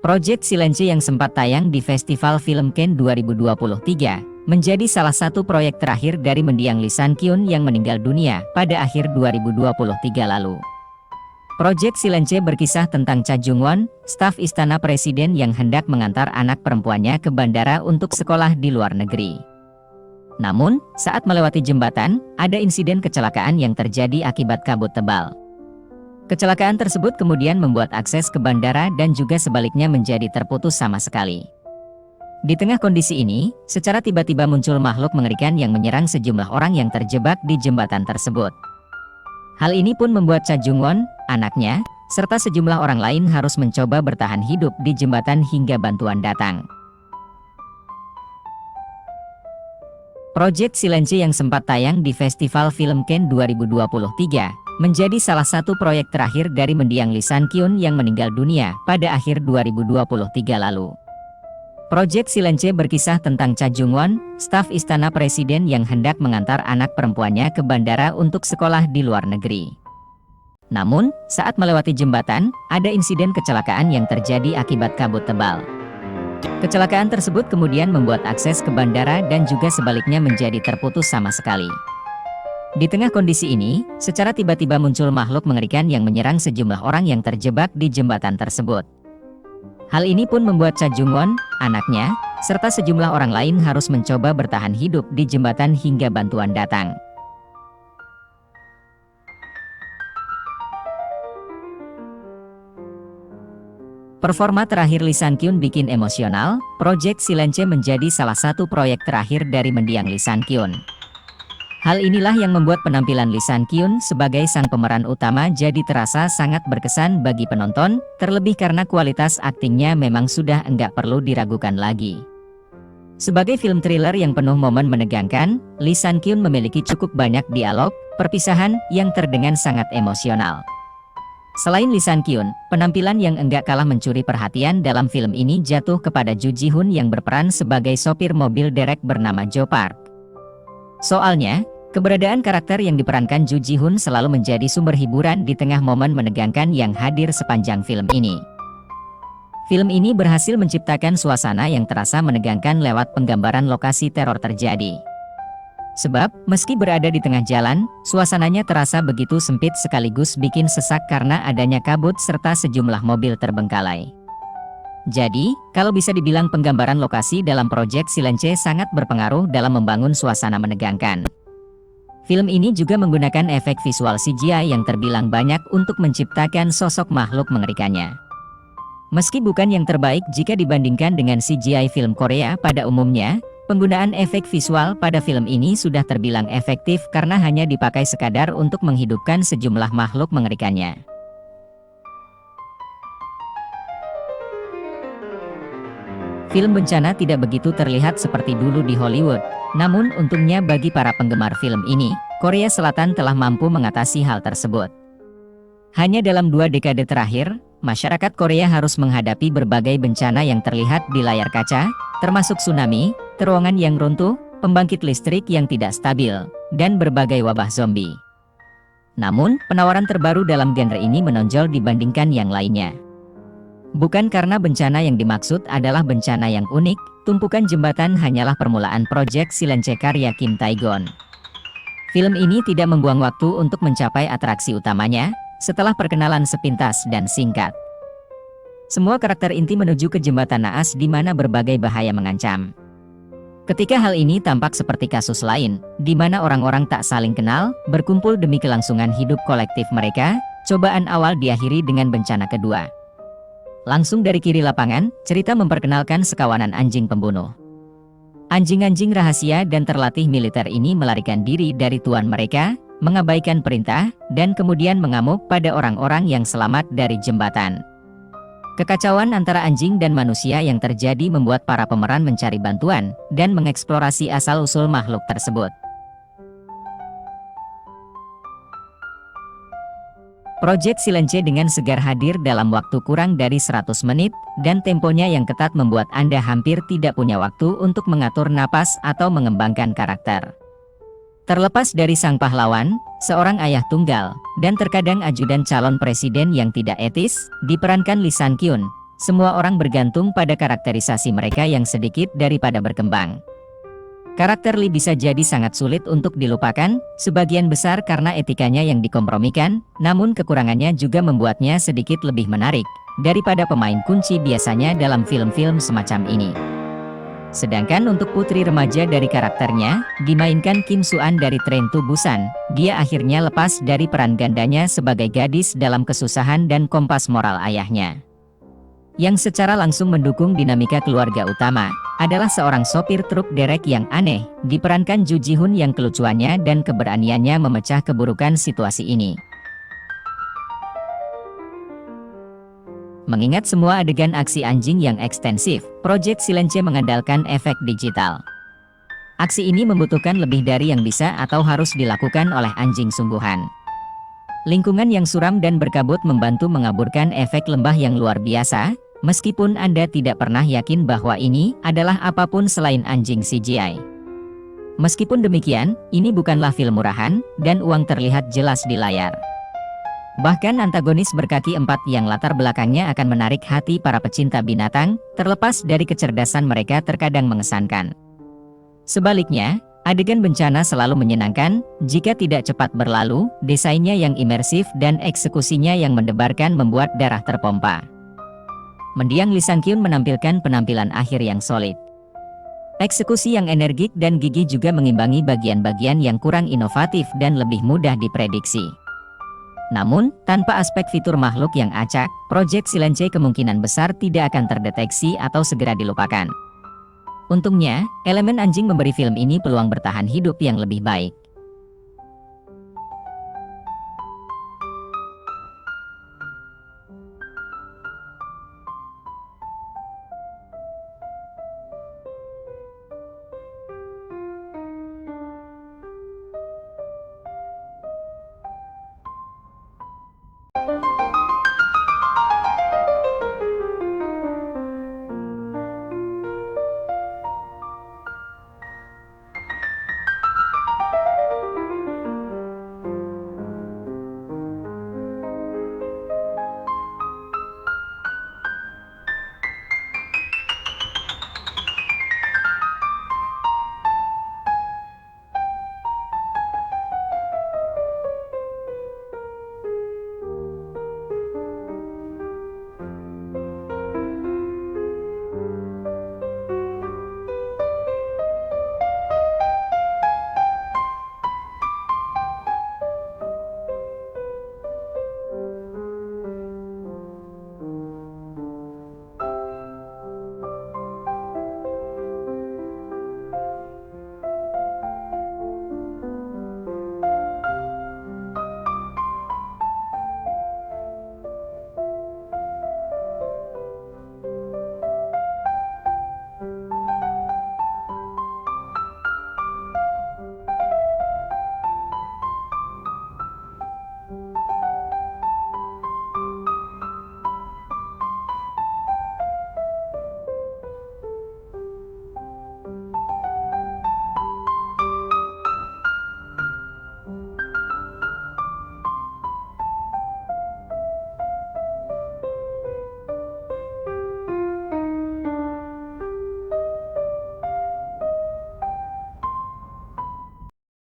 Project Silence yang sempat tayang di Festival Film Cannes 2023, menjadi salah satu proyek terakhir dari mendiang Lee San-kyun yang meninggal dunia pada akhir 2023 lalu. Project Silence berkisah tentang Cha Jung-won, staf istana presiden yang hendak mengantar anak perempuannya ke bandara untuk sekolah di luar negeri. Namun, saat melewati jembatan, ada insiden kecelakaan yang terjadi akibat kabut tebal. Kecelakaan tersebut kemudian membuat akses ke bandara dan juga sebaliknya menjadi terputus sama sekali. Di tengah kondisi ini, secara tiba-tiba muncul makhluk mengerikan yang menyerang sejumlah orang yang terjebak di jembatan tersebut. Hal ini pun membuat Cha Jung-won, anaknya, serta sejumlah orang lain harus mencoba bertahan hidup di jembatan hingga bantuan datang. Project Silence yang sempat tayang di Festival Film Cannes 2023, menjadi salah satu proyek terakhir dari mendiang Lee San-kyun yang meninggal dunia pada akhir 2023 lalu. Project Silence berkisah tentang Cha Jung-won, staf istana presiden yang hendak mengantar anak perempuannya ke bandara untuk sekolah di luar negeri. Namun, saat melewati jembatan, ada insiden kecelakaan yang terjadi akibat kabut tebal. Kecelakaan tersebut kemudian membuat akses ke bandara dan juga sebaliknya menjadi terputus sama sekali. Di tengah kondisi ini, secara tiba-tiba muncul makhluk mengerikan yang menyerang sejumlah orang yang terjebak di jembatan tersebut. Hal ini pun membuat Cha Jung-won, anaknya, serta sejumlah orang lain harus mencoba bertahan hidup di jembatan hingga bantuan datang. Performa terakhir Lee San-kyun bikin emosional. Project Silence menjadi salah satu proyek terakhir dari mendiang Lee San-kyun. Hal inilah yang membuat penampilan Lee San-kyun sebagai sang pemeran utama jadi terasa sangat berkesan bagi penonton, terlebih karena kualitas aktingnya memang sudah enggak perlu diragukan lagi. Sebagai film thriller yang penuh momen menegangkan, Lee San-kyun memiliki cukup banyak dialog, perpisahan, yang terdengar sangat emosional. Selain Lee San-kyun, penampilan yang enggak kalah mencuri perhatian dalam film ini jatuh kepada Ju Ji-hoon yang berperan sebagai sopir mobil derek bernama Jo Park. Soalnya, keberadaan karakter yang diperankan Ju Ji-hoon selalu menjadi sumber hiburan di tengah momen menegangkan yang hadir sepanjang film ini. Film ini berhasil menciptakan suasana yang terasa menegangkan lewat penggambaran lokasi teror terjadi. Sebab, meski berada di tengah jalan, suasananya terasa begitu sempit sekaligus bikin sesak karena adanya kabut serta sejumlah mobil terbengkalai. Jadi, kalau bisa dibilang penggambaran lokasi dalam Project Silence sangat berpengaruh dalam membangun suasana menegangkan. Film ini juga menggunakan efek visual CGI yang terbilang banyak untuk menciptakan sosok makhluk mengerikannya. Meski bukan yang terbaik jika dibandingkan dengan CGI film Korea pada umumnya, penggunaan efek visual pada film ini sudah terbilang efektif karena hanya dipakai sekadar untuk menghidupkan sejumlah makhluk mengerikannya. Film bencana tidak begitu terlihat seperti dulu di Hollywood, namun untungnya bagi para penggemar film ini, Korea Selatan telah mampu mengatasi hal tersebut. Hanya dalam 2 dekade terakhir, masyarakat Korea harus menghadapi berbagai bencana yang terlihat di layar kaca, termasuk tsunami, terowongan yang runtuh, pembangkit listrik yang tidak stabil, dan berbagai wabah zombie. Namun, penawaran terbaru dalam genre ini menonjol dibandingkan yang lainnya. Bukan karena bencana yang dimaksud adalah bencana yang unik, tumpukan jembatan hanyalah permulaan Project Silence karya Kim Tae-gon. Film ini tidak membuang waktu untuk mencapai atraksi utamanya, setelah perkenalan sepintas dan singkat. Semua karakter inti menuju ke jembatan naas di mana berbagai bahaya mengancam. Ketika hal ini tampak seperti kasus lain, di mana orang-orang tak saling kenal, berkumpul demi kelangsungan hidup kolektif mereka, cobaan awal diakhiri dengan bencana kedua. Langsung dari kiri lapangan, cerita memperkenalkan sekawanan anjing pembunuh. Anjing-anjing rahasia dan terlatih militer ini melarikan diri dari tuan mereka, mengabaikan perintah, dan kemudian mengamuk pada orang-orang yang selamat dari jembatan. Kekacauan antara anjing dan manusia yang terjadi membuat para pemeran mencari bantuan, dan mengeksplorasi asal-usul makhluk tersebut. Project Silence dengan segar hadir dalam waktu kurang dari 100 menit, dan temponya yang ketat membuat Anda hampir tidak punya waktu untuk mengatur napas atau mengembangkan karakter. Terlepas dari sang pahlawan, seorang ayah tunggal, dan terkadang ajudan calon presiden yang tidak etis, diperankan Lee San-kyun, Semua orang bergantung pada karakterisasi mereka yang sedikit daripada berkembang. Karakter Lee bisa jadi sangat sulit untuk dilupakan, sebagian besar karena etikanya yang dikompromikan, namun kekurangannya juga membuatnya sedikit lebih menarik daripada pemain kunci biasanya dalam film-film semacam ini. Sedangkan untuk putri remaja dari karakternya, dimainkan Kim Soo-an dari Train to Busan, dia akhirnya lepas dari peran gandanya sebagai gadis dalam kesusahan dan kompas moral ayahnya. Yang secara langsung mendukung dinamika keluarga utama, adalah seorang sopir truk derek yang aneh, diperankan Ju Ji-hoon yang kelucuannya dan keberaniannya memecah keburukan situasi ini. Mengingat semua adegan aksi anjing yang ekstensif, Project Silence mengandalkan efek digital. Aksi ini membutuhkan lebih dari yang bisa atau harus dilakukan oleh anjing sungguhan. Lingkungan yang suram dan berkabut membantu mengaburkan efek lembah yang luar biasa, meskipun Anda tidak pernah yakin bahwa ini adalah apapun selain anjing CGI. Meskipun demikian, ini bukanlah film murahan, dan uang terlihat jelas di layar. Bahkan antagonis berkaki empat yang latar belakangnya akan menarik hati para pecinta binatang, terlepas dari kecerdasan mereka terkadang mengesankan. Sebaliknya, adegan bencana selalu menyenangkan, jika tidak cepat berlalu, desainnya yang imersif dan eksekusinya yang mendebarkan membuat darah terpompa. Mendiang Lee Sang-kyun menampilkan penampilan akhir yang solid. Eksekusi yang energik dan gigih juga mengimbangi bagian-bagian yang kurang inovatif dan lebih mudah diprediksi. Namun, tanpa aspek fitur makhluk yang acak, Project Silence kemungkinan besar tidak akan terdeteksi atau segera dilupakan. Untungnya, elemen anjing memberi film ini peluang bertahan hidup yang lebih baik.